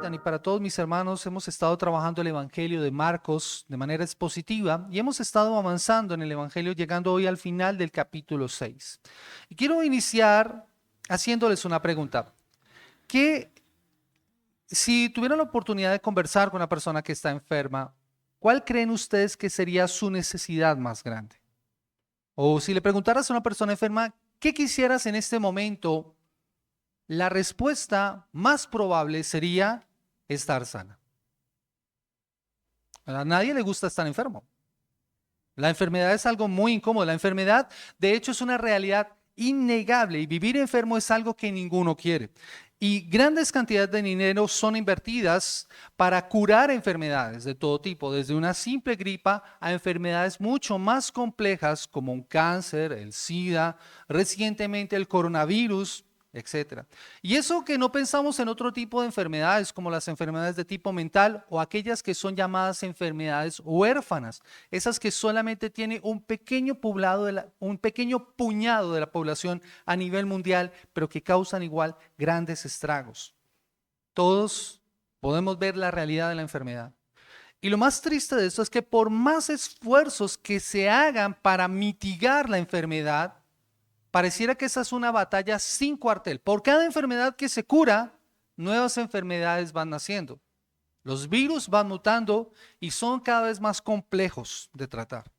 Y para todos mis hermanos, hemos estado trabajando el Evangelio de Marcos de manera expositiva y hemos estado avanzando en el Evangelio, llegando hoy al final del capítulo 6. Y quiero iniciar haciéndoles una pregunta. ¿Qué, si tuvieran la oportunidad de conversar con una persona que está enferma, cuál creen ustedes que sería su necesidad más grande? O si le preguntaras a una persona enferma, ¿qué quisieras en este momento? La respuesta más probable sería estar sana. A nadie le gusta estar enfermo. La enfermedad es algo muy incómodo. La enfermedad, de hecho, es una realidad innegable y vivir enfermo es algo que ninguno quiere. Y grandes cantidades de dinero son invertidas para curar enfermedades de todo tipo, desde una simple gripa a enfermedades mucho más complejas como un cáncer, el SIDA, recientemente el coronavirus, etcétera. Y eso que no pensamos en otro tipo de enfermedades como las enfermedades de tipo mental o aquellas que son llamadas enfermedades huérfanas, esas que solamente tiene un pequeño poblado, un pequeño puñado de la población a nivel mundial, pero que causan igual grandes estragos. Todos podemos ver la realidad de la enfermedad. Y lo más triste de esto es que por más esfuerzos que se hagan para mitigar la enfermedad, pareciera que esa es una batalla sin cuartel. Por cada enfermedad que se cura, nuevas enfermedades van naciendo. Los virus van mutando y son cada vez más complejos de tratar.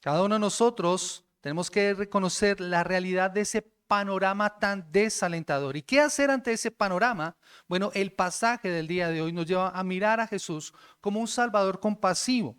Cada uno de nosotros tenemos que reconocer la realidad de ese panorama tan desalentador. ¿Y qué hacer ante ese panorama? Bueno, el pasaje del día de hoy nos lleva a mirar a Jesús como un Salvador compasivo.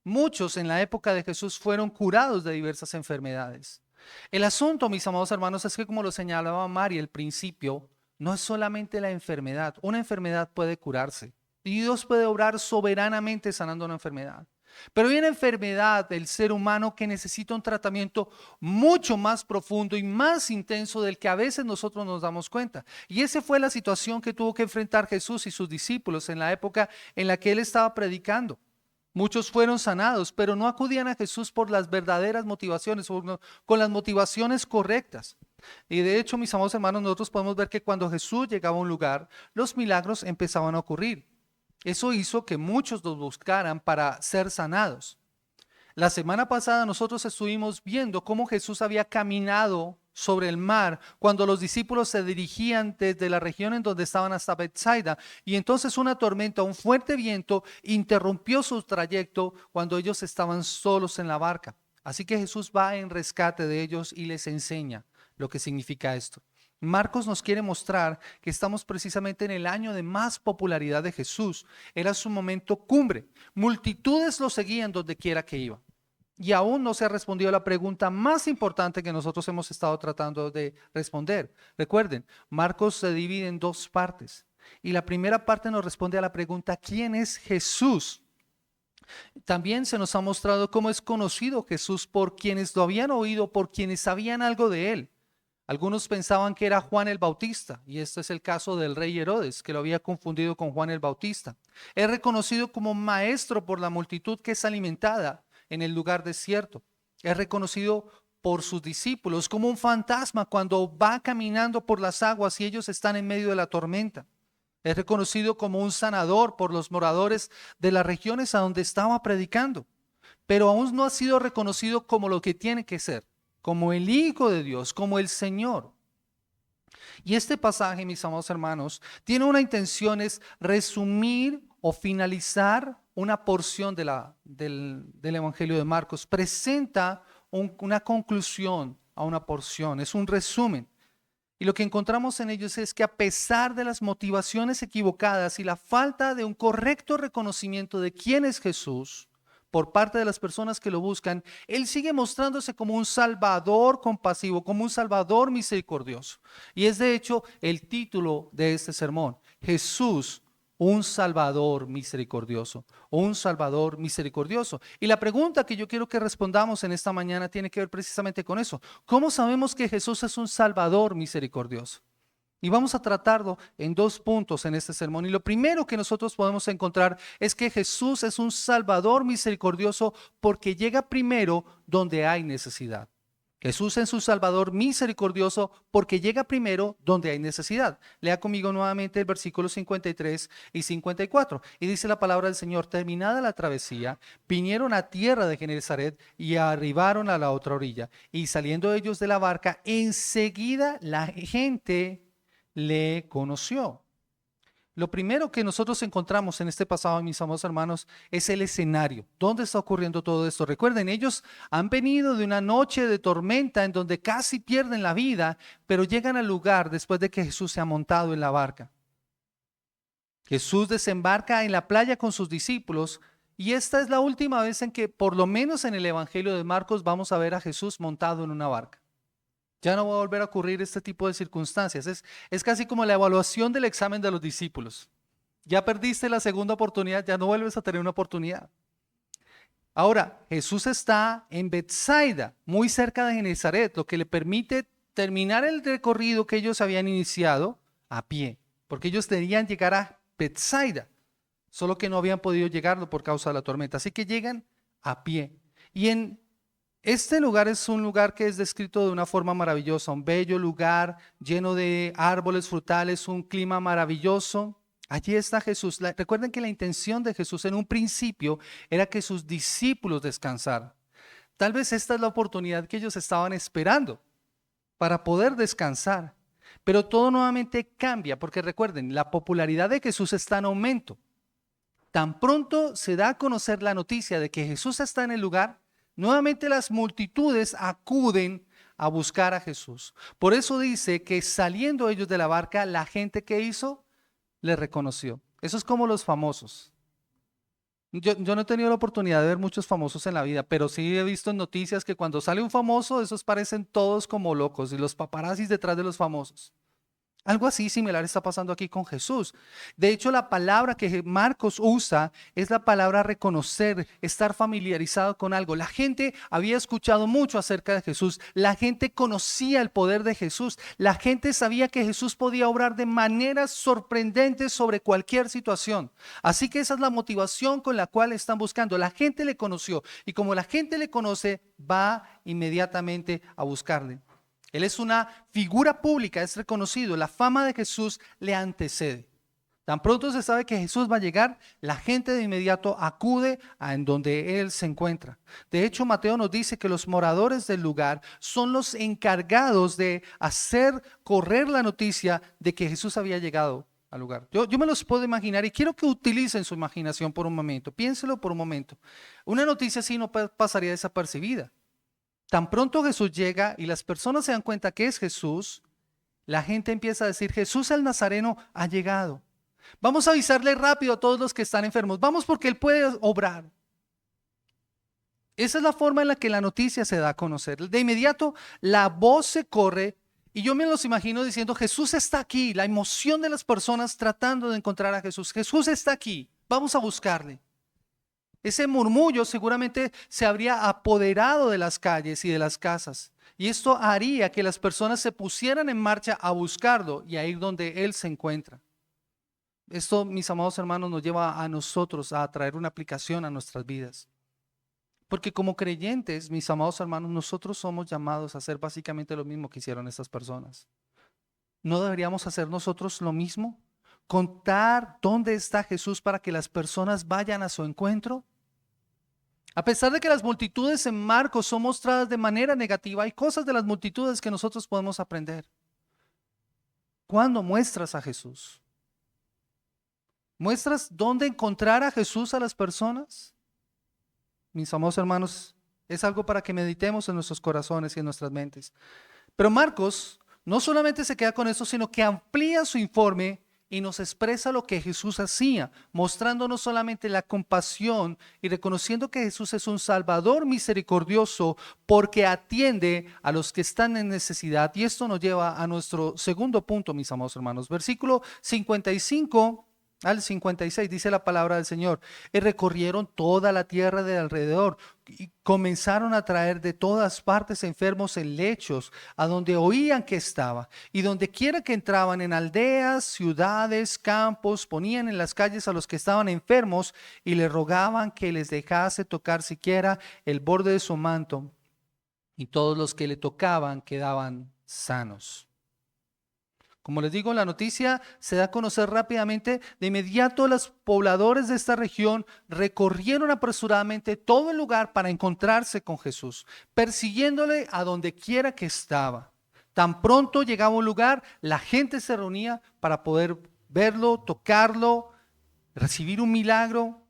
Muchos en la época de Jesús fueron curados de diversas enfermedades. El asunto, mis amados hermanos, es que como lo señalaba Mari al principio, no es solamente la enfermedad. Una enfermedad puede curarse y Dios puede obrar soberanamente sanando una enfermedad. Pero hay una enfermedad del ser humano que necesita un tratamiento mucho más profundo y más intenso del que a veces nosotros nos damos cuenta. Y esa fue la situación que tuvo que enfrentar Jesús y sus discípulos en la época en la que él estaba predicando. Muchos fueron sanados, pero no acudían a Jesús por las verdaderas motivaciones o con las motivaciones correctas. Y de hecho, mis amados hermanos, nosotros podemos ver que cuando Jesús llegaba a un lugar, los milagros empezaban a ocurrir. Eso hizo que muchos los buscaran para ser sanados. La semana pasada nosotros estuvimos viendo cómo Jesús había caminado sobre el mar cuando los discípulos se dirigían desde la región en donde estaban hasta Bethsaida, y entonces una tormenta, un fuerte viento interrumpió su trayecto cuando ellos estaban solos en la barca. Así que Jesús va en rescate de ellos y les enseña lo que significa esto. Marcos nos quiere mostrar que estamos precisamente en el año de más popularidad de Jesús. Era su momento cumbre. Multitudes lo seguían donde quiera que iba. Y aún no se ha respondido a la pregunta más importante que nosotros hemos estado tratando de responder. Recuerden, Marcos se divide en dos partes. Y la primera parte nos responde a la pregunta, ¿quién es Jesús? También se nos ha mostrado cómo es conocido Jesús por quienes lo habían oído, por quienes sabían algo de él. Algunos pensaban que era Juan el Bautista, y este es el caso del rey Herodes, que lo había confundido con Juan el Bautista. Es reconocido como maestro por la multitud que es alimentada en el lugar desierto. Es reconocido por sus discípulos como un fantasma cuando va caminando por las aguas y ellos están en medio de la tormenta. Es reconocido como un sanador por los moradores de las regiones a donde estaba predicando, pero aún no ha sido reconocido como lo que tiene que ser, como el Hijo de Dios, como el Señor. Y este pasaje, mis amados hermanos, tiene una intención, es resumir o finalizar una porción del Evangelio de Marcos. Presenta una conclusión a una porción, es un resumen. Y lo que encontramos en ellos es que a pesar de las motivaciones equivocadas y la falta de un correcto reconocimiento de quién es Jesús, por parte de las personas que lo buscan, Él sigue mostrándose como un Salvador compasivo, como un Salvador misericordioso. Y es de hecho el título de este sermón, Jesús, un Salvador misericordioso, un Salvador misericordioso. Y la pregunta que yo quiero que respondamos en esta mañana tiene que ver precisamente con eso. ¿Cómo sabemos que Jesús es un Salvador misericordioso? Y vamos a tratarlo en dos puntos en este sermón. Y lo primero que nosotros podemos encontrar es que Jesús es un Salvador misericordioso porque llega primero donde hay necesidad. Jesús es su Salvador misericordioso porque llega primero donde hay necesidad. Lea conmigo nuevamente el versículo 53 y 54. Y dice la palabra del Señor: terminada la travesía, vinieron a tierra de Genezaret y arribaron a la otra orilla. Y saliendo ellos de la barca, enseguida la gente le conoció. Lo primero que nosotros encontramos en este pasado, mis amados hermanos, es el escenario. ¿Dónde está ocurriendo todo esto? Recuerden, ellos han venido de una noche de tormenta en donde casi pierden la vida, pero llegan al lugar después de que Jesús se ha montado en la barca. Jesús desembarca en la playa con sus discípulos y esta es la última vez en que, por lo menos en el Evangelio de Marcos, vamos a ver a Jesús montado en una barca. Ya no va a volver a ocurrir este tipo de circunstancias. Es casi como la evaluación del examen de los discípulos. Ya perdiste la segunda oportunidad, ya no vuelves a tener una oportunidad. Ahora, Jesús está en Betsaida, muy cerca de Genezaret, lo que le permite terminar el recorrido que ellos habían iniciado a pie, porque ellos debían llegar a Betsaida, solo que no habían podido llegarlo por causa de la tormenta. Así que llegan a pie. Y este lugar es un lugar que es descrito de una forma maravillosa, un bello lugar lleno de árboles frutales, un clima maravilloso. Allí está Jesús. Recuerden que la intención de Jesús en un principio era que sus discípulos descansaran. Tal vez esta es la oportunidad que ellos estaban esperando para poder descansar. Pero todo nuevamente cambia, porque recuerden, la popularidad de Jesús está en aumento. Tan pronto se da a conocer la noticia de que Jesús está en el lugar, nuevamente las multitudes acuden a buscar a Jesús. Por eso dice que saliendo ellos de la barca, la gente que hizo, le reconoció. Eso es como los famosos. Yo no he tenido la oportunidad de ver muchos famosos en la vida, pero sí he visto en noticias que cuando sale un famoso, esos parecen todos como locos y los paparazzis detrás de los famosos. Algo así similar está pasando aquí con Jesús. De hecho, la palabra que Marcos usa es la palabra reconocer, estar familiarizado con algo. La gente había escuchado mucho acerca de Jesús. La gente conocía el poder de Jesús. La gente sabía que Jesús podía obrar de maneras sorprendentes sobre cualquier situación. Así que esa es la motivación con la cual están buscando. La gente le conoció y como la gente le conoce, va inmediatamente a buscarle. Él es una figura pública, es reconocido. La fama de Jesús le antecede. Tan pronto se sabe que Jesús va a llegar, la gente de inmediato acude a en donde Él se encuentra. De hecho, Mateo nos dice que los moradores del lugar son los encargados de hacer correr la noticia de que Jesús había llegado al lugar. Yo me los puedo imaginar y quiero que utilicen su imaginación por un momento. Piénselo por un momento. Una noticia así no pasaría desapercibida. Tan pronto Jesús llega y las personas se dan cuenta que es Jesús, la gente empieza a decir: Jesús el Nazareno ha llegado. Vamos a avisarle rápido a todos los que están enfermos. Vamos porque Él puede obrar. Esa es la forma en la que la noticia se da a conocer. De inmediato la voz se corre y yo me los imagino diciendo: Jesús está aquí. La emoción de las personas tratando de encontrar a Jesús. Jesús está aquí. Vamos a buscarle. Ese murmullo seguramente se habría apoderado de las calles y de las casas. Y esto haría que las personas se pusieran en marcha a buscarlo y a ir donde Él se encuentra. Esto, mis amados hermanos, nos lleva a nosotros a traer una aplicación a nuestras vidas. Porque como creyentes, mis amados hermanos, nosotros somos llamados a hacer básicamente lo mismo que hicieron estas personas. ¿No deberíamos hacer nosotros lo mismo? ¿Contar dónde está Jesús para que las personas vayan a su encuentro? A pesar de que las multitudes en Marcos son mostradas de manera negativa, hay cosas de las multitudes que nosotros podemos aprender. ¿Cuándo muestras a Jesús? ¿Muestras dónde encontrar a Jesús a las personas? Mis amados hermanos, es algo para que meditemos en nuestros corazones y en nuestras mentes. Pero Marcos no solamente se queda con eso, sino que amplía su informe y nos expresa lo que Jesús hacía, mostrándonos solamente la compasión y reconociendo que Jesús es un Salvador misericordioso porque atiende a los que están en necesidad. Y esto nos lleva a nuestro segundo punto, mis amados hermanos. Versículo 55 al 56 dice la palabra del Señor: y recorrieron toda la tierra de alrededor y comenzaron a traer de todas partes enfermos en lechos a donde oían que estaba, y donde quiera que entraban, en aldeas, ciudades, campos, ponían en las calles a los que estaban enfermos y le rogaban que les dejase tocar siquiera el borde de su manto, y todos los que le tocaban quedaban sanos. Como les digo, la noticia se da a conocer rápidamente. De inmediato, los pobladores de esta región recorrieron apresuradamente todo el lugar para encontrarse con Jesús, persiguiéndole a donde quiera que estaba. Tan pronto llegaba a un lugar, la gente se reunía para poder verlo, tocarlo, recibir un milagro.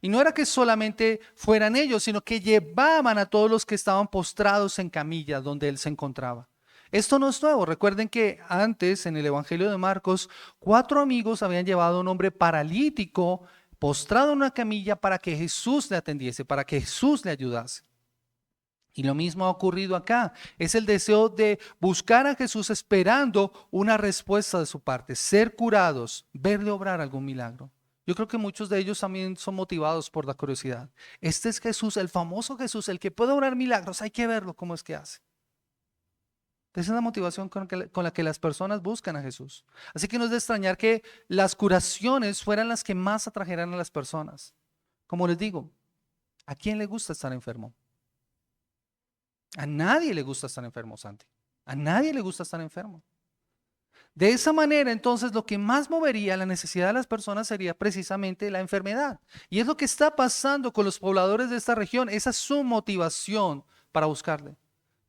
Y no era que solamente fueran ellos, sino que llevaban a todos los que estaban postrados en camillas donde él se encontraba. Esto no es nuevo. Recuerden que antes, en el Evangelio de Marcos, 4 amigos habían llevado a un hombre paralítico postrado en una camilla para que Jesús le atendiese, para que Jesús le ayudase. Y lo mismo ha ocurrido acá. Es el deseo de buscar a Jesús esperando una respuesta de su parte, ser curados, verle obrar algún milagro. Yo creo que muchos de ellos también son motivados por la curiosidad. Este es Jesús, el famoso Jesús, el que puede obrar milagros. Hay que verlo cómo es que hace. Esa es la motivación con la que las personas buscan a Jesús. Así que no es de extrañar que las curaciones fueran las que más atrajeran a las personas. Como les digo, ¿a quién le gusta estar enfermo? A nadie le gusta estar enfermo, Santi. A nadie le gusta estar enfermo. De esa manera, entonces, lo que más movería la necesidad de las personas sería precisamente la enfermedad. Y es lo que está pasando con los pobladores de esta región. Esa es su motivación para buscarle.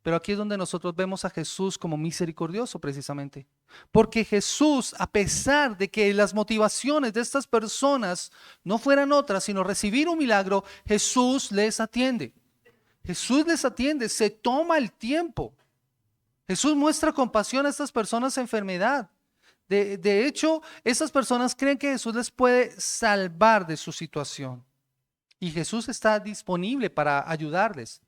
Pero aquí es donde nosotros vemos a Jesús como misericordioso precisamente. Porque Jesús, a pesar de que las motivaciones de estas personas no fueran otras, sino recibir un milagro, Jesús les atiende. Jesús les atiende, se toma el tiempo. Jesús muestra compasión a estas personas en enfermedad. De hecho, estas personas creen que Jesús les puede salvar de su situación. Y Jesús está disponible para ayudarles.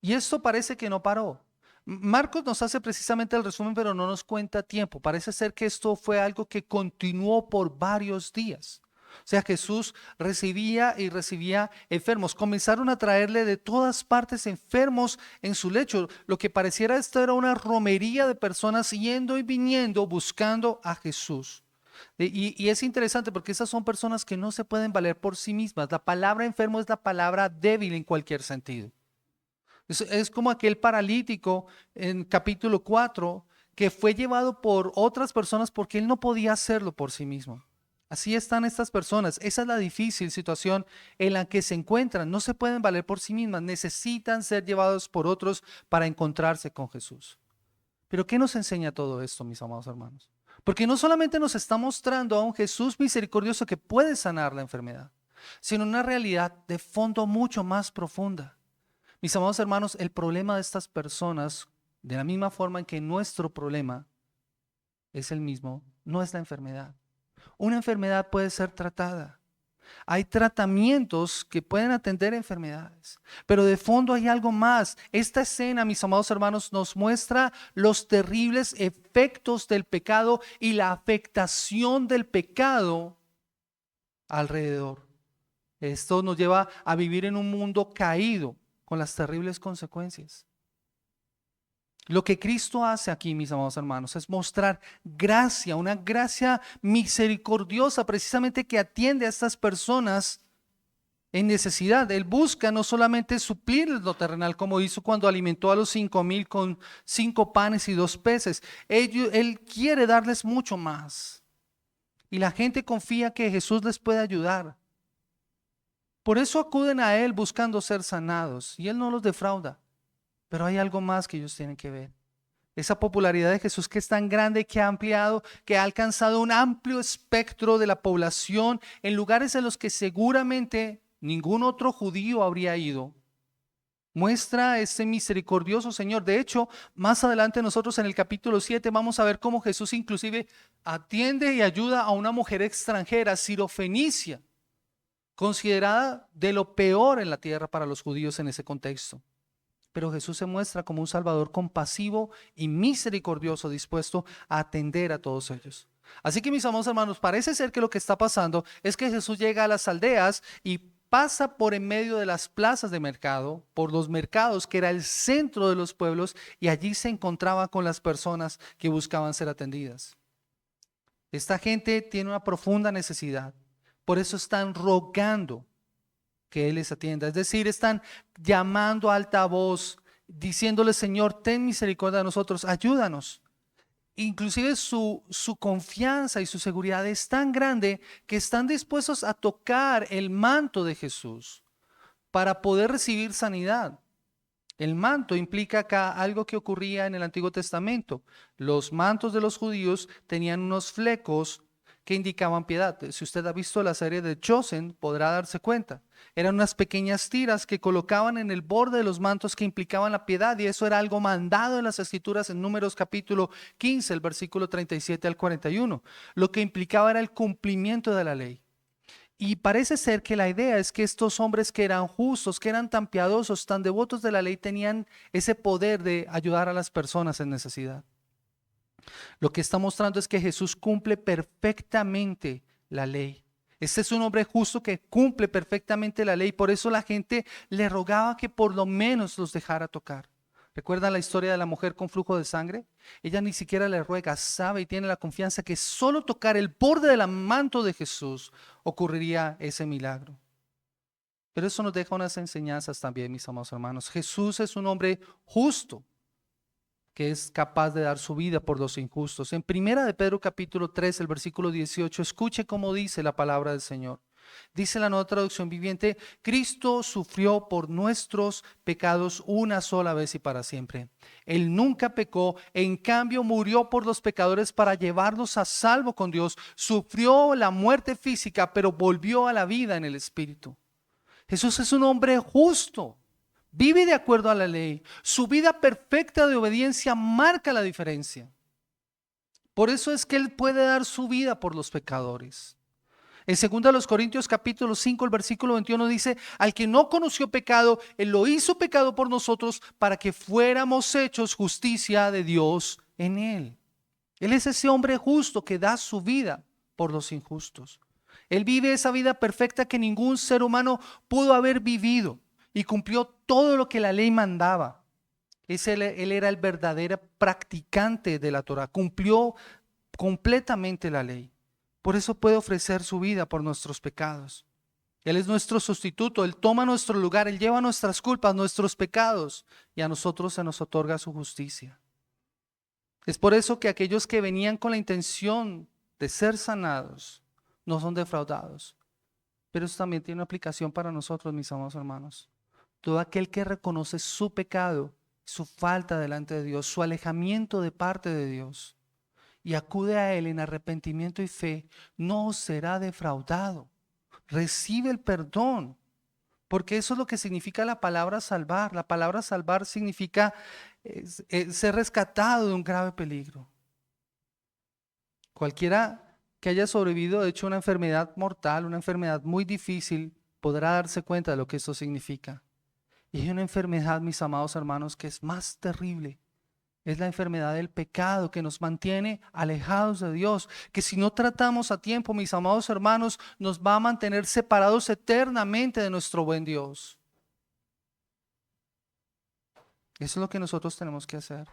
Y esto parece que no paró. Marcos nos hace precisamente el resumen, pero no nos cuenta tiempo. Parece ser que esto fue algo que continuó por varios días. O sea, Jesús recibía y recibía enfermos. Comenzaron a traerle de todas partes enfermos en su lecho. Lo que pareciera esto era una romería de personas yendo y viniendo buscando a Jesús. Y es interesante porque esas son personas que no se pueden valer por sí mismas. La palabra enfermo es la palabra débil en cualquier sentido. Es como aquel paralítico en capítulo 4 que fue llevado por otras personas porque él no podía hacerlo por sí mismo. Así están estas personas. Esa es la difícil situación en la que se encuentran. No se pueden valer por sí mismas. Necesitan ser llevados por otros para encontrarse con Jesús. Pero ¿qué nos enseña todo esto, mis amados hermanos? Porque no solamente nos está mostrando a un Jesús misericordioso que puede sanar la enfermedad, sino una realidad de fondo mucho más profunda. Mis amados hermanos, el problema de estas personas, de la misma forma en que nuestro problema es el mismo, no es la enfermedad. Una enfermedad puede ser tratada. Hay tratamientos que pueden atender enfermedades, pero de fondo hay algo más. Esta escena, mis amados hermanos, nos muestra los terribles efectos del pecado y la afectación del pecado alrededor. Esto nos lleva a vivir en un mundo caído, con las terribles consecuencias. Lo que Cristo hace aquí, mis amados hermanos, es mostrar gracia, una gracia misericordiosa, precisamente que atiende a estas personas en necesidad. Él busca no solamente suplirles lo terrenal, como hizo cuando alimentó a los 5,000 con 5 panes y 2 peces. Él quiere darles mucho más. Y la gente confía que Jesús les puede ayudar. Por eso acuden a Él buscando ser sanados y Él no los defrauda. Pero hay algo más que ellos tienen que ver. Esa popularidad de Jesús que es tan grande, que ha ampliado, que ha alcanzado un amplio espectro de la población en lugares en los que seguramente ningún otro judío habría ido. Muestra ese misericordioso Señor. De hecho, más adelante nosotros en el capítulo 7 vamos a ver cómo Jesús inclusive atiende y ayuda a una mujer extranjera, sirofenicia, considerada de lo peor en la tierra para los judíos en ese contexto. Pero Jesús se muestra como un Salvador compasivo y misericordioso, dispuesto a atender a todos ellos. Así que, mis amados hermanos, parece ser que lo que está pasando es que Jesús llega a las aldeas y pasa por en medio de las plazas de mercado, por los mercados, que era el centro de los pueblos, y allí se encontraba con las personas que buscaban ser atendidas. Esta gente tiene una profunda necesidad. Por eso están rogando que Él les atienda. Es decir, están llamando a alta voz, diciéndole: Señor, ten misericordia de nosotros, ayúdanos. Inclusive su confianza y su seguridad es tan grande que están dispuestos a tocar el manto de Jesús para poder recibir sanidad. El manto implica acá algo que ocurría en el Antiguo Testamento. Los mantos de los judíos tenían unos flecos que indicaban piedad. Si usted ha visto la serie de Chosen, podrá darse cuenta. Eran unas pequeñas tiras que colocaban en el borde de los mantos que implicaban la piedad, y eso era algo mandado en las Escrituras en Números capítulo 15, el versículo 37 al 41. Lo que implicaba era el cumplimiento de la ley. Y parece ser que la idea es que estos hombres que eran justos, que eran tan piadosos, tan devotos de la ley, tenían ese poder de ayudar a las personas en necesidad. Lo que está mostrando es que Jesús cumple perfectamente la ley. Este es un hombre justo que cumple perfectamente la ley. Por eso la gente le rogaba que por lo menos los dejara tocar. ¿Recuerdan la historia de la mujer con flujo de sangre? Ella ni siquiera le ruega, sabe y tiene la confianza que solo tocar el borde del manto de Jesús ocurriría ese milagro. Pero eso nos deja unas enseñanzas también, mis amados hermanos. Jesús es un hombre justo que es capaz de dar su vida por los injustos. En Primera de Pedro capítulo 3, el versículo 18, escuche cómo dice la palabra del Señor. Dice la Nueva Traducción Viviente: Cristo sufrió por nuestros pecados una sola vez y para siempre. Él nunca pecó, en cambio murió por los pecadores para llevarlos a salvo con Dios. Sufrió la muerte física, pero volvió a la vida en el Espíritu. Jesús es un hombre justo. Vive de acuerdo a la ley. Su vida perfecta de obediencia marca la diferencia. Por eso es que Él puede dar su vida por los pecadores. En 2 Corintios capítulo 5, el versículo 21 dice: al que no conoció pecado, Él lo hizo pecado por nosotros para que fuéramos hechos justicia de Dios en Él. Él es ese hombre justo que da su vida por los injustos. Él vive esa vida perfecta que ningún ser humano pudo haber vivido y cumplió todo lo que la ley mandaba. Él era el verdadero practicante de la Torah, cumplió completamente la ley. Por eso puede ofrecer su vida por nuestros pecados. Él es nuestro sustituto, Él toma nuestro lugar, Él lleva nuestras culpas, nuestros pecados, y a nosotros se nos otorga su justicia. Es por eso que aquellos que venían con la intención de ser sanados no son defraudados. Pero eso también tiene una aplicación para nosotros, mis amados hermanos. Todo aquel que reconoce su pecado, su falta delante de Dios, su alejamiento de parte de Dios, y acude a Él en arrepentimiento y fe, no será defraudado. Recibe el perdón, porque eso es lo que significa la palabra salvar. La palabra salvar significa ser rescatado de un grave peligro. Cualquiera que haya sobrevivido, de hecho, una enfermedad mortal, una enfermedad muy difícil, podrá darse cuenta de lo que esto significa. Y hay una enfermedad, mis amados hermanos, que es más terrible. Es la enfermedad del pecado que nos mantiene alejados de Dios, que si no tratamos a tiempo, mis amados hermanos, nos va a mantener separados eternamente de nuestro buen Dios. Eso es lo que nosotros tenemos que hacer.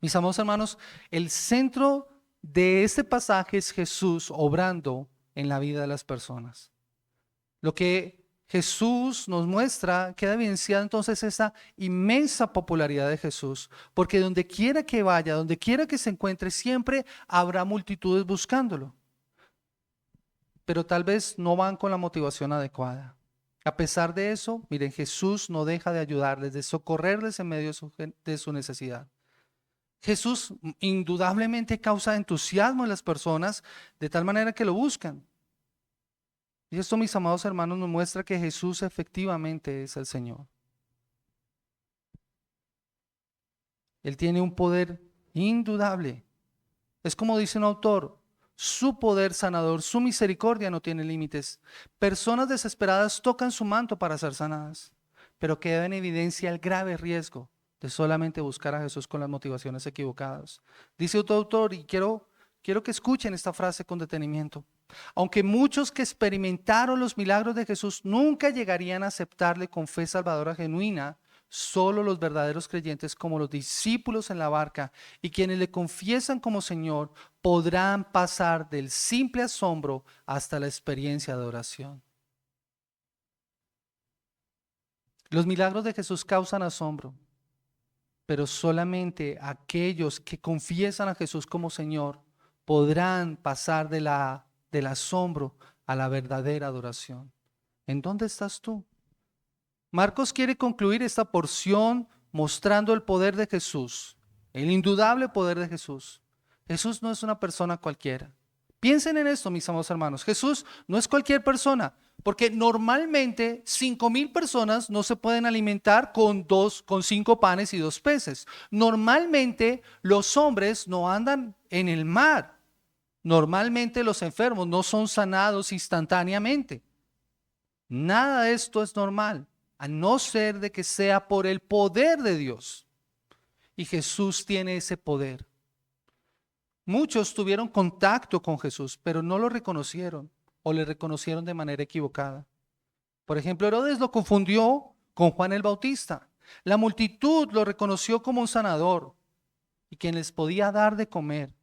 Mis amados hermanos, el centro de este pasaje es Jesús obrando en la vida de las personas. Lo que Jesús nos muestra, queda evidenciada entonces esa inmensa popularidad de Jesús, porque donde quiera que vaya, donde quiera que se encuentre, siempre habrá multitudes buscándolo. Pero tal vez no van con la motivación adecuada. A pesar de eso, miren, Jesús no deja de ayudarles, de socorrerles en medio de su necesidad. Jesús indudablemente causa entusiasmo en las personas de tal manera que lo buscan. Y esto, mis amados hermanos, nos muestra que Jesús efectivamente es el Señor. Él tiene un poder indudable. Es como dice un autor: su poder sanador, su misericordia no tiene límites. Personas desesperadas tocan su manto para ser sanadas, pero queda en evidencia el grave riesgo de solamente buscar a Jesús con las motivaciones equivocadas. Dice otro autor, y quiero que escuchen esta frase con detenimiento: aunque muchos que experimentaron los milagros de Jesús nunca llegarían a aceptarle con fe salvadora genuina, solo los verdaderos creyentes, como los discípulos en la barca y quienes le confiesan como Señor, podrán pasar del simple asombro hasta la experiencia de oración. Los milagros de Jesús causan asombro, pero solamente aquellos que confiesan a Jesús como Señor podrán pasar del asombro a la verdadera adoración. ¿En dónde estás tú? Marcos quiere concluir esta porción mostrando el poder de Jesús, el indudable poder de Jesús. Jesús no es una persona cualquiera. Piensen en esto, mis amados hermanos. Jesús no es cualquier persona, porque normalmente 5,000 personas no se pueden alimentar con 5 panes y 2 peces. Normalmente los hombres no andan en el mar. Normalmente los enfermos no son sanados instantáneamente. Nada de esto es normal, a no ser de que sea por el poder de Dios. Y Jesús tiene ese poder. Muchos tuvieron contacto con Jesús, pero no lo reconocieron o le reconocieron de manera equivocada. Por ejemplo, Herodes lo confundió con Juan el Bautista. La multitud lo reconoció como un sanador y quien les podía dar de comer.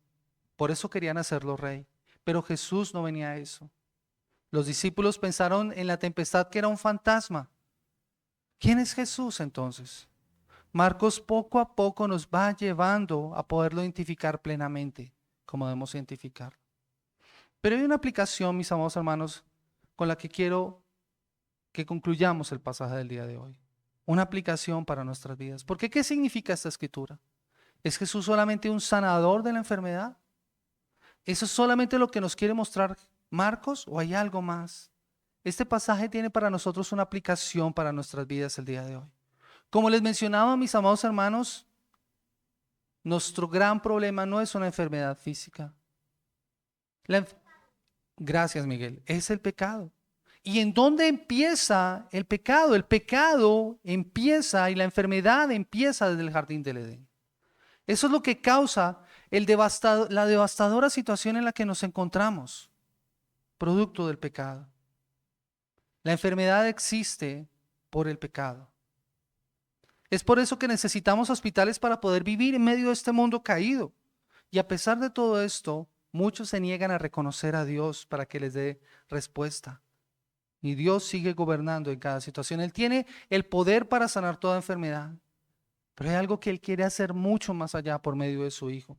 Por eso querían hacerlo rey. Pero Jesús no venía a eso. Los discípulos pensaron en la tempestad que era un fantasma. ¿Quién es Jesús entonces? Marcos poco a poco nos va llevando a poderlo identificar plenamente, como debemos identificarlo. Pero hay una aplicación, mis amados hermanos, con la que quiero que concluyamos el pasaje del día de hoy. Una aplicación para nuestras vidas. Porque ¿qué significa esta escritura? ¿Es Jesús solamente un sanador de la enfermedad? ¿Eso es solamente lo que nos quiere mostrar Marcos o hay algo más? Este pasaje tiene para nosotros una aplicación para nuestras vidas el día de hoy. Como les mencionaba, mis amados hermanos, nuestro gran problema no es una enfermedad física. Gracias, Miguel. Es el pecado. ¿Y en dónde empieza el pecado? El pecado empieza y la enfermedad empieza desde el jardín del Edén. Eso es lo que causa la devastadora situación en la que nos encontramos, producto del pecado. La enfermedad existe por el pecado. Es por eso que necesitamos hospitales para poder vivir en medio de este mundo caído. Y a pesar de todo esto, muchos se niegan a reconocer a Dios para que les dé respuesta. Y Dios sigue gobernando en cada situación. Él tiene el poder para sanar toda enfermedad. Pero hay algo que Él quiere hacer mucho más allá por medio de su Hijo.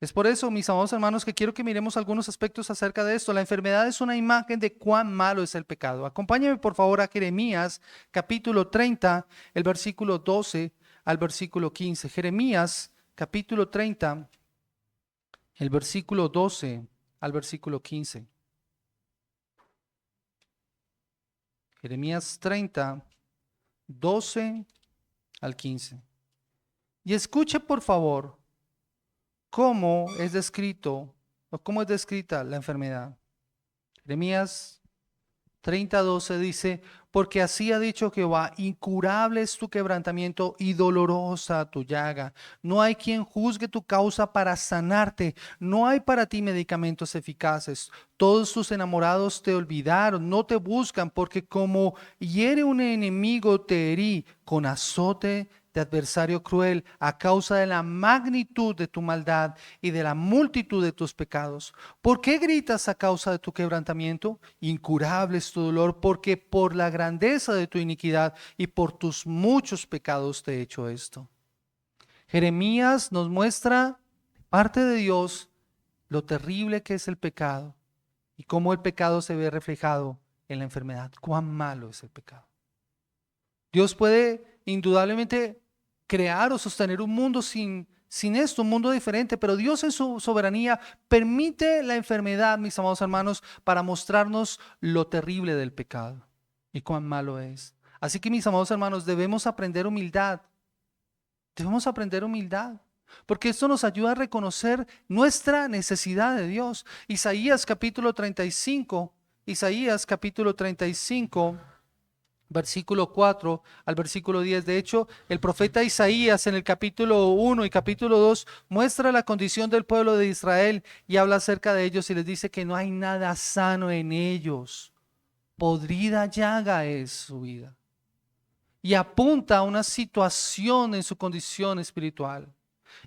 Es por eso, mis amados hermanos, que quiero que miremos algunos aspectos acerca de esto. La enfermedad es una imagen de cuán malo es el pecado. Acompáñame por favor a Jeremías capítulo 30, el versículo 12 al versículo 15. Jeremías capítulo 30, el versículo 12 al versículo 15. Jeremías 30, 12 al 15. Y escuche por favor cómo es descrito o cómo es descrita la enfermedad. Jeremías 30:12 dice: porque así ha dicho Jehová, incurable es tu quebrantamiento y dolorosa tu llaga. No hay quien juzgue tu causa para sanarte. No hay para ti medicamentos eficaces. Todos tus enamorados te olvidaron, no te buscan, porque como hiere un enemigo te herí con azote de adversario cruel a causa de la magnitud de tu maldad y de la multitud de tus pecados. ¿Por qué gritas a causa de tu quebrantamiento? Incurable es tu dolor, porque por la grandeza de tu iniquidad y por tus muchos pecados te he hecho esto. Jeremías nos muestra, parte de Dios, lo terrible que es el pecado y cómo el pecado se ve reflejado en la enfermedad. Cuán malo es el pecado. Dios puede indudablemente crear o sostener un mundo sin esto, un mundo diferente, pero Dios en su soberanía permite la enfermedad, mis amados hermanos, para mostrarnos lo terrible del pecado y cuán malo es. Así que, mis amados hermanos, debemos aprender humildad. Debemos aprender humildad, porque esto nos ayuda a reconocer nuestra necesidad de Dios. Isaías capítulo 35, versículo 4 al versículo 10. De hecho, el profeta Isaías en el capítulo 1 y capítulo 2 muestra la condición del pueblo de Israel y habla acerca de ellos y les dice que no hay nada sano en ellos. Podrida llaga es su vida. Y apunta a una situación en su condición espiritual.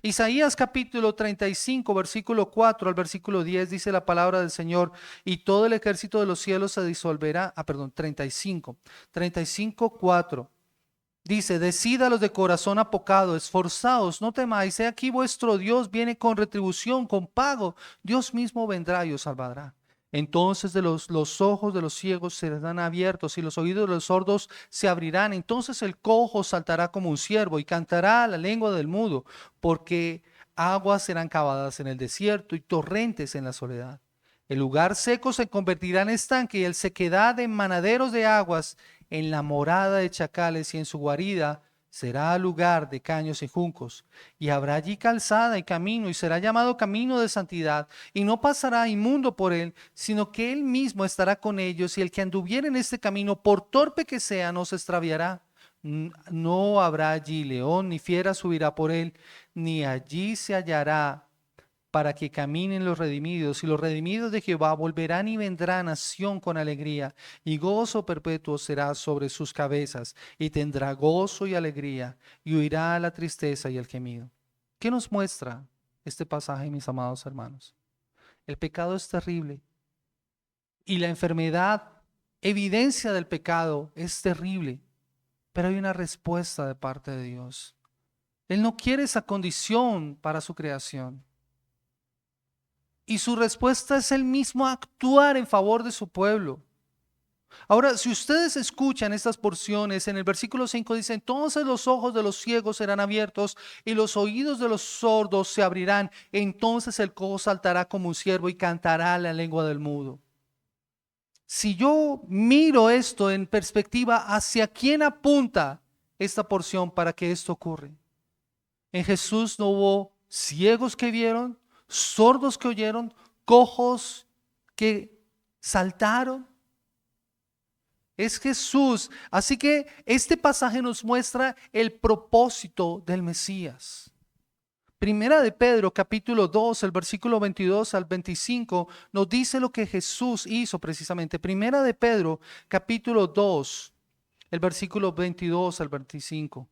Isaías capítulo 35, versículo 4 al versículo 10 dice la palabra del Señor, y todo el ejército de los cielos se disolverá. 35, 4. Dice, decid a los de corazón apocado, esforzaos, no temáis, he aquí vuestro Dios viene con retribución, con pago. Dios mismo vendrá y os salvará. Entonces los ojos de los ciegos serán abiertos y los oídos de los sordos se abrirán. Entonces el cojo saltará como un ciervo y cantará la lengua del mudo, porque aguas serán cavadas en el desierto y torrentes en la soledad. El lugar seco se convertirá en estanque y el sequedad en manaderos de aguas. En la morada de chacales y en su guarida será lugar de caños y juncos. Y habrá allí calzada y camino, y será llamado camino de santidad, y no pasará inmundo por él, sino que él mismo estará con ellos, y el que anduviere en este camino, por torpe que sea, no se extraviará. No habrá allí león, ni fiera subirá por él, ni allí se hallará para que caminen los redimidos, y los redimidos de Jehová volverán y vendrán a Sión con alegría, y gozo perpetuo será sobre sus cabezas, y tendrá gozo y alegría, y huirá la tristeza y el gemido. ¿Qué nos muestra este pasaje, mis amados hermanos? El pecado es terrible, y la enfermedad, evidencia del pecado, es terrible, pero hay una respuesta de parte de Dios. Él no quiere esa condición para su creación. Y su respuesta es el mismo actuar en favor de su pueblo. Ahora, si ustedes escuchan estas porciones, en el versículo 5 dice, entonces los ojos de los ciegos serán abiertos y los oídos de los sordos se abrirán. Entonces el cojo saltará como un ciervo y cantará la lengua del mudo. Si yo miro esto en perspectiva, ¿hacia quién apunta esta porción para que esto ocurra? En Jesús no hubo ciegos que vieron, sordos que oyeron, cojos que saltaron. Es Jesús. Así que este pasaje nos muestra el propósito del Mesías. Primera de Pedro, capítulo 2, el versículo 22 al 25, nos dice lo que Jesús hizo precisamente. Primera de Pedro, capítulo 2, el versículo 22 al 25.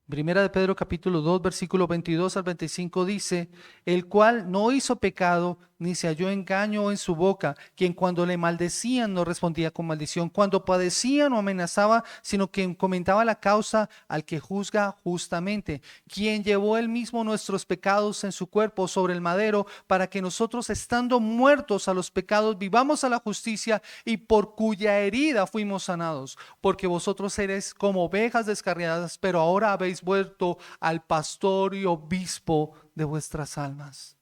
Primera de Pedro capítulo 2 versículo 22 al 25 dice, el cual no hizo pecado, ni se halló engaño en su boca, quien cuando le maldecían no respondía con maldición, cuando padecía no amenazaba, sino que encomendaba la causa al que juzga justamente, quien llevó él mismo nuestros pecados en su cuerpo sobre el madero, para que nosotros estando muertos a los pecados vivamos a la justicia, y por cuya herida fuimos sanados, porque vosotros eres como ovejas descarriadas, pero ahora habéis vuelto al pastor y obispo de vuestras almas.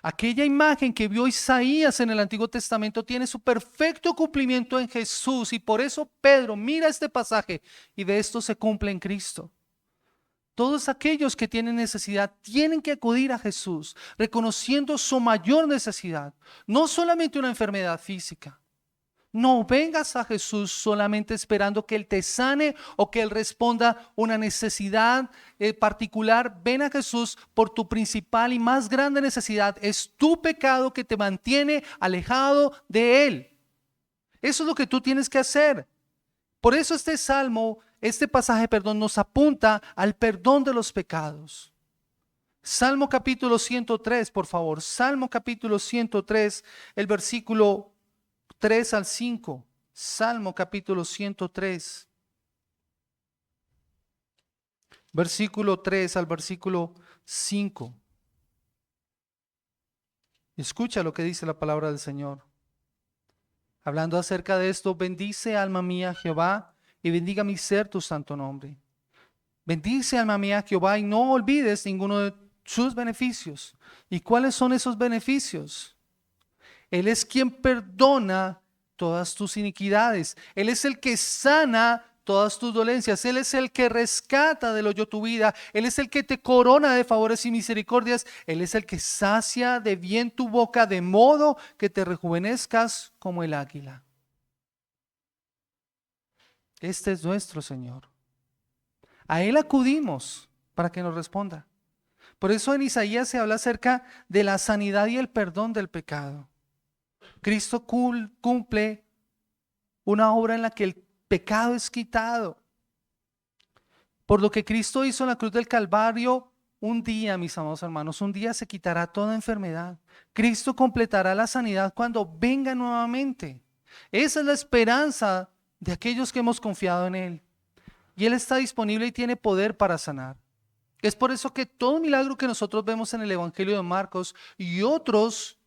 Aquella imagen que vio Isaías en el Antiguo Testamento tiene su perfecto cumplimiento en Jesús, y por eso Pedro mira este pasaje y de esto se cumple en Cristo. Todos aquellos que tienen necesidad tienen que acudir a Jesús, reconociendo su mayor necesidad, no solamente una enfermedad física. No vengas a Jesús solamente esperando que Él te sane o que Él responda una necesidad particular. Ven a Jesús por tu principal y más grande necesidad. Es tu pecado que te mantiene alejado de Él. Eso es lo que tú tienes que hacer. Por eso este pasaje, nos apunta al perdón de los pecados. Salmo capítulo 103, por favor. Salmo capítulo 103, el versículo 3 al 5, Salmo capítulo 103, versículo 3 al versículo 5. Escucha lo que dice la palabra del Señor. Hablando acerca de esto, bendice alma mía Jehová, y bendiga mi ser tu santo nombre. Bendice alma mía Jehová, y no olvides ninguno de sus beneficios. ¿Y cuáles son esos beneficios? Él es quien perdona todas tus iniquidades. Él es el que sana todas tus dolencias. Él es el que rescata del hoyo tu vida. Él es el que te corona de favores y misericordias. Él es el que sacia de bien tu boca, de modo que te rejuvenezcas como el águila. Este es nuestro Señor. A Él acudimos para que nos responda. Por eso en Isaías se habla acerca de la sanidad y el perdón del pecado. Cristo cumple una obra en la que el pecado es quitado. Por lo que Cristo hizo en la cruz del Calvario, un día, mis amados hermanos, un día se quitará toda enfermedad. Cristo completará la sanidad cuando venga nuevamente. Esa es la esperanza de aquellos que hemos confiado en Él. Y Él está disponible y tiene poder para sanar. Es por eso que todo milagro que nosotros vemos en el Evangelio de Marcos y otros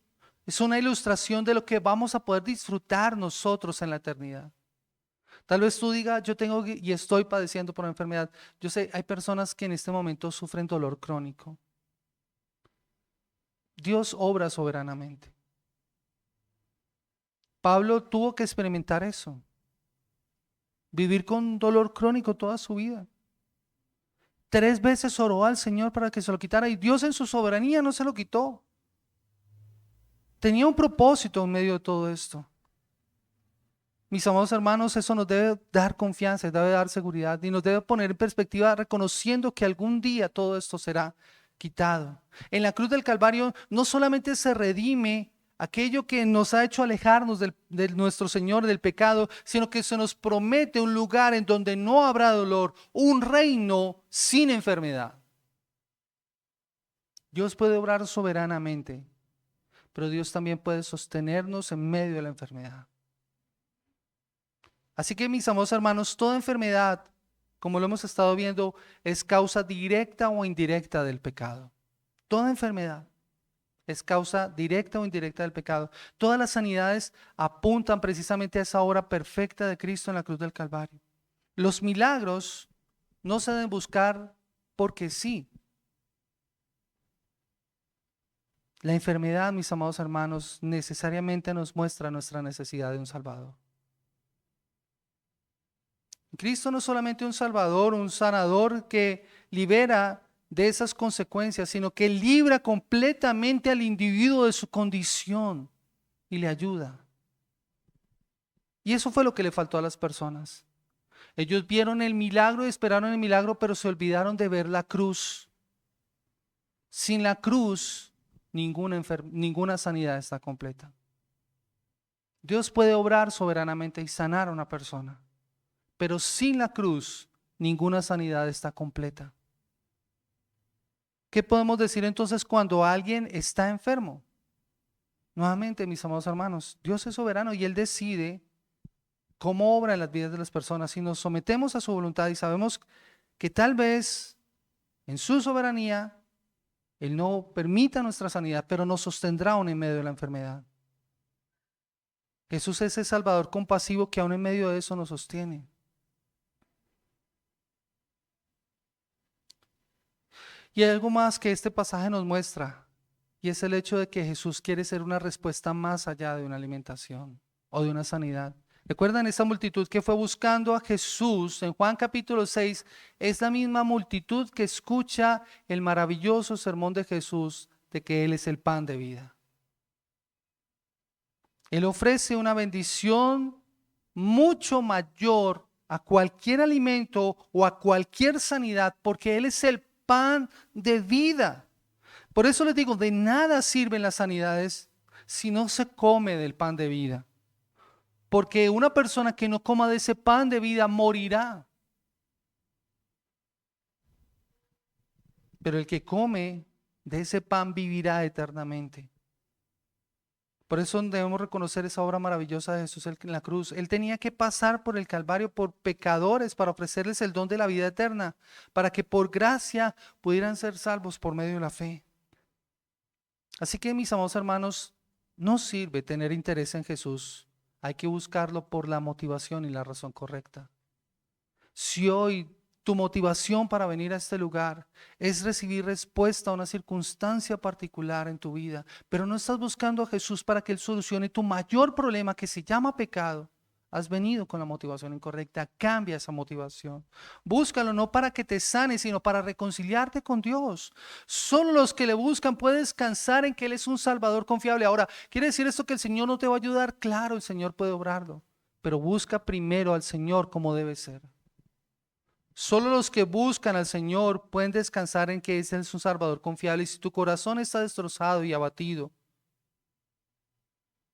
es una ilustración de lo que vamos a poder disfrutar nosotros en la eternidad. Tal vez tú digas, yo tengo y estoy padeciendo por una enfermedad. Yo sé, hay personas que en este momento sufren dolor crónico. Dios obra soberanamente. Pablo tuvo que experimentar eso. Vivir con dolor crónico toda su vida. 3 veces oró al Señor para que se lo quitara y Dios en su soberanía no se lo quitó. Tenía un propósito en medio de todo esto. Mis amados hermanos, eso nos debe dar confianza, debe dar seguridad y nos debe poner en perspectiva reconociendo que algún día todo esto será quitado. En la cruz del Calvario no solamente se redime aquello que nos ha hecho alejarnos de nuestro Señor, del pecado, sino que se nos promete un lugar en donde no habrá dolor, un reino sin enfermedad. Dios puede obrar soberanamente, pero Dios también puede sostenernos en medio de la enfermedad. Así que mis amados hermanos, toda enfermedad, como lo hemos estado viendo, es causa directa o indirecta del pecado. Toda enfermedad es causa directa o indirecta del pecado. Todas las sanidades apuntan precisamente a esa obra perfecta de Cristo en la cruz del Calvario. Los milagros no se deben buscar porque sí. La enfermedad, mis amados hermanos, necesariamente nos muestra nuestra necesidad de un Salvador. Cristo no es solamente un Salvador, un sanador que libera de esas consecuencias, sino que libra completamente al individuo de su condición y le ayuda. Y eso fue lo que le faltó a las personas. Ellos vieron el milagro y esperaron el milagro, pero se olvidaron de ver la cruz. Sin la cruz, ninguna sanidad está completa. Dios puede obrar soberanamente y sanar a una persona, pero sin la cruz, ninguna sanidad está completa. ¿Qué podemos decir entonces cuando alguien está enfermo? Nuevamente, mis amados hermanos, Dios es soberano y Él decide cómo obra en las vidas de las personas. Si nos sometemos a su voluntad y sabemos que tal vez en su soberanía Él no permita nuestra sanidad, pero nos sostendrá aún en medio de la enfermedad. Jesús es el Salvador compasivo que aún en medio de eso nos sostiene. Y hay algo más que este pasaje nos muestra, y es el hecho de que Jesús quiere ser una respuesta más allá de una alimentación o de una sanidad. ¿Recuerdan esa multitud que fue buscando a Jesús en Juan capítulo 6? Es la misma multitud que escucha el maravilloso sermón de Jesús de que Él es el pan de vida. Él ofrece una bendición mucho mayor a cualquier alimento o a cualquier sanidad, porque Él es el pan de vida. Por eso les digo, de nada sirven las sanidades si no se come del pan de vida. Porque una persona que no coma de ese pan de vida morirá. Pero el que come de ese pan vivirá eternamente. Por eso debemos reconocer esa obra maravillosa de Jesús en la cruz. Él tenía que pasar por el Calvario por pecadores para ofrecerles el don de la vida eterna, para que por gracia pudieran ser salvos por medio de la fe. Así que, mis amados hermanos, no sirve tener interés en Jesús. Hay que buscarlo por la motivación y la razón correcta. Si hoy tu motivación para venir a este lugar es recibir respuesta a una circunstancia particular en tu vida, pero no estás buscando a Jesús para que Él solucione tu mayor problema que se llama pecado, has venido con la motivación incorrecta. Cambia esa motivación. Búscalo no para que te sane, sino para reconciliarte con Dios. Solo los que le buscan pueden descansar en que Él es un Salvador confiable. Ahora, ¿quiere decir esto que el Señor no te va a ayudar? Claro, el Señor puede obrarlo, pero busca primero al Señor como debe ser. Solo los que buscan al Señor pueden descansar en que Él es un Salvador confiable. Y si tu corazón está destrozado y abatido,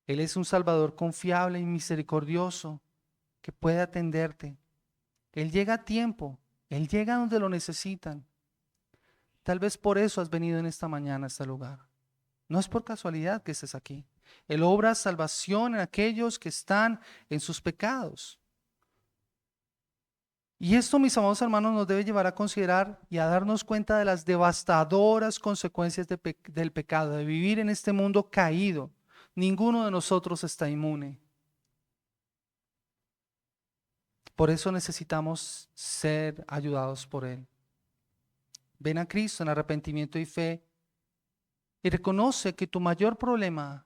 Él es un Salvador confiable y misericordioso que puede atenderte. Él llega a tiempo Él llega donde lo necesitan. Tal vez por eso has venido en esta mañana a este lugar. No es por casualidad que estés aquí. Él obra salvación en aquellos que están en sus pecados. Y esto, mis amados hermanos, nos debe llevar a considerar y a darnos cuenta de las devastadoras consecuencias del pecado, de vivir en este mundo caído. Ninguno de nosotros está inmune. Por eso necesitamos ser ayudados por Él. Ven a Cristo en arrepentimiento y fe y reconoce que tu mayor problema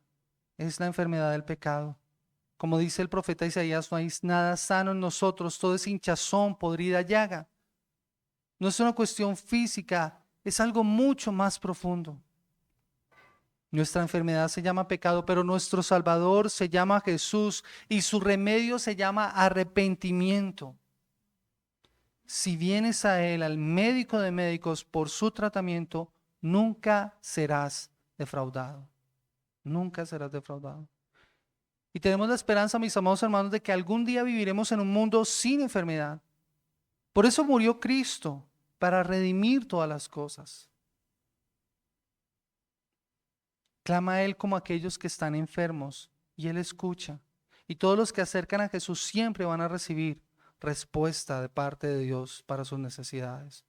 es la enfermedad del pecado. Como dice el profeta Isaías, no hay nada sano en nosotros, todo es hinchazón, podrida llaga. No es una cuestión física, es algo mucho más profundo. Nuestra enfermedad se llama pecado, pero nuestro Salvador se llama Jesús y su remedio se llama arrepentimiento. Si vienes a Él, al médico de médicos, por su tratamiento, nunca serás defraudado. Nunca serás defraudado. Y tenemos la esperanza, mis amados hermanos, de que algún día viviremos en un mundo sin enfermedad. Por eso murió Cristo, para redimir todas las cosas. Clama a Él como aquellos que están enfermos, y Él escucha. Y todos los que acercan a Jesús siempre van a recibir respuesta de parte de Dios para sus necesidades.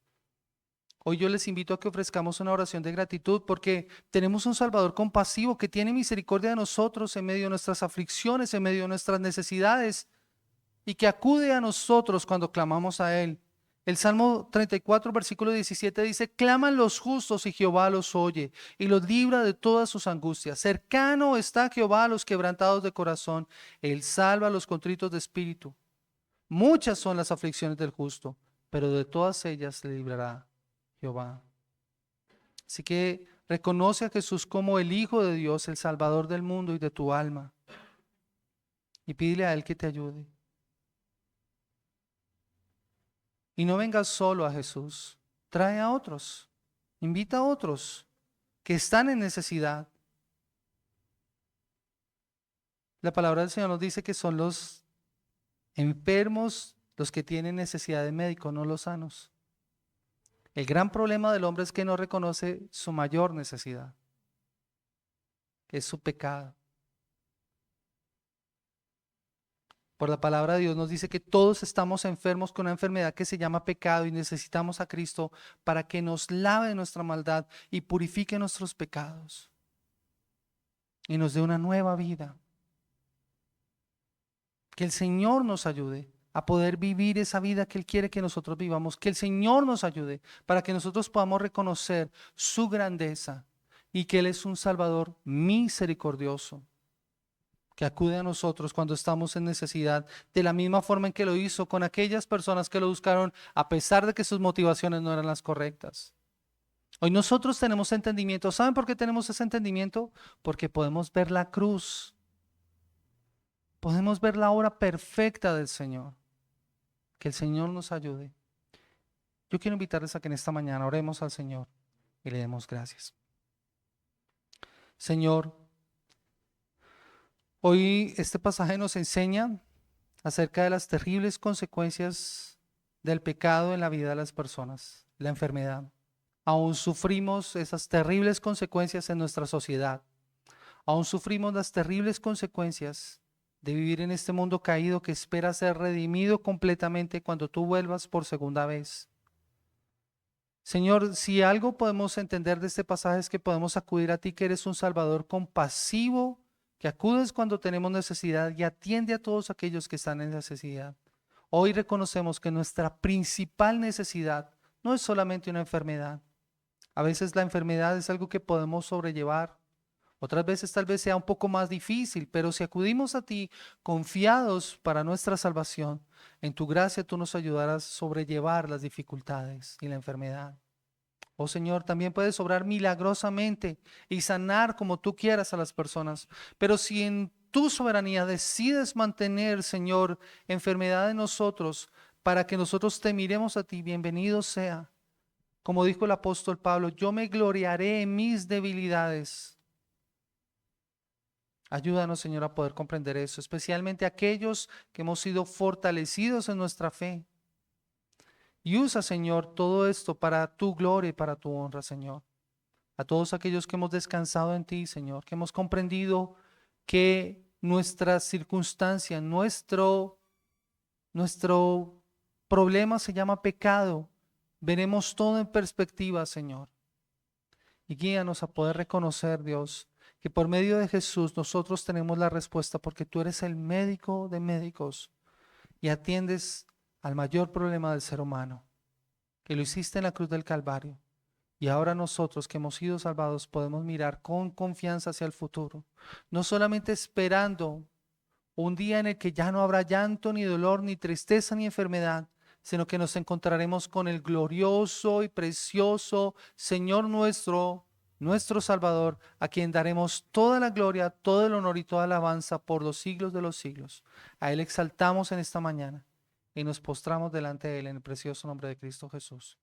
Hoy yo les invito a que ofrezcamos una oración de gratitud porque tenemos un Salvador compasivo que tiene misericordia de nosotros en medio de nuestras aflicciones, en medio de nuestras necesidades y que acude a nosotros cuando clamamos a Él. El Salmo 34, versículo 17 dice: claman los justos y Jehová los oye y los libra de todas sus angustias. Cercano está Jehová a los quebrantados de corazón. Él salva a los contritos de espíritu. Muchas son las aflicciones del justo, pero de todas ellas le librará Jehová. Así que reconoce a Jesús como el Hijo de Dios, el Salvador del mundo y de tu alma. Y pídele a Él que te ayude. Y no vengas solo a Jesús. Trae a otros. Invita a otros que están en necesidad. La palabra del Señor nos dice que son los enfermos los que tienen necesidad de médico, no los sanos. El gran problema del hombre es que no reconoce su mayor necesidad, que es su pecado. Por la palabra de Dios nos dice que todos estamos enfermos con una enfermedad que se llama pecado y necesitamos a Cristo para que nos lave de nuestra maldad y purifique nuestros pecados y nos dé una nueva vida. Que el Señor nos ayude a poder vivir esa vida que Él quiere que nosotros vivamos. Que el Señor nos ayude para que nosotros podamos reconocer su grandeza y que Él es un Salvador misericordioso, que acude a nosotros cuando estamos en necesidad, de la misma forma en que lo hizo con aquellas personas que lo buscaron a pesar de que sus motivaciones no eran las correctas. Hoy nosotros tenemos entendimiento. ¿Saben por qué tenemos ese entendimiento? Porque podemos ver la cruz. Podemos ver la obra perfecta del Señor. Que el Señor nos ayude. Yo quiero invitarles a que en esta mañana oremos al Señor y le demos gracias. Señor, hoy este pasaje nos enseña acerca de las terribles consecuencias del pecado en la vida de las personas, la enfermedad. Aún sufrimos esas terribles consecuencias en nuestra sociedad. Aún sufrimos las terribles consecuencias de vivir en este mundo caído que espera ser redimido completamente cuando tú vuelvas por segunda vez. Señor, si algo podemos entender de este pasaje es que podemos acudir a ti, que eres un Salvador compasivo, que acudes cuando tenemos necesidad y atiende a todos aquellos que están en necesidad. Hoy reconocemos que nuestra principal necesidad no es solamente una enfermedad. A veces la enfermedad es algo que podemos sobrellevar. Otras veces tal vez sea un poco más difícil, pero si acudimos a ti confiados para nuestra salvación, en tu gracia tú nos ayudarás a sobrellevar las dificultades y la enfermedad. Oh Señor, también puedes obrar milagrosamente y sanar como tú quieras a las personas. Pero si en tu soberanía decides mantener, Señor, enfermedad en nosotros para que nosotros te miremos a ti, bienvenido sea. Como dijo el apóstol Pablo, yo me gloriaré en mis debilidades. Ayúdanos, Señor, a poder comprender eso, especialmente aquellos que hemos sido fortalecidos en nuestra fe. Y usa, Señor, todo esto para tu gloria y para tu honra, Señor. A todos aquellos que hemos descansado en ti, Señor, que hemos comprendido que nuestra circunstancia, nuestro problema se llama pecado. Veremos todo en perspectiva, Señor. Y guíanos a poder reconocer, Dios, que por medio de Jesús nosotros tenemos la respuesta porque tú eres el médico de médicos y atiendes al mayor problema del ser humano, que lo hiciste en la cruz del Calvario. Y ahora nosotros que hemos sido salvados podemos mirar con confianza hacia el futuro, no solamente esperando un día en el que ya no habrá llanto, ni dolor, ni tristeza, ni enfermedad, sino que nos encontraremos con el glorioso y precioso Señor nuestro Salvador, a quien daremos toda la gloria, todo el honor y toda la alabanza por los siglos de los siglos. A Él exaltamos en esta mañana y nos postramos delante de Él en el precioso nombre de Cristo Jesús.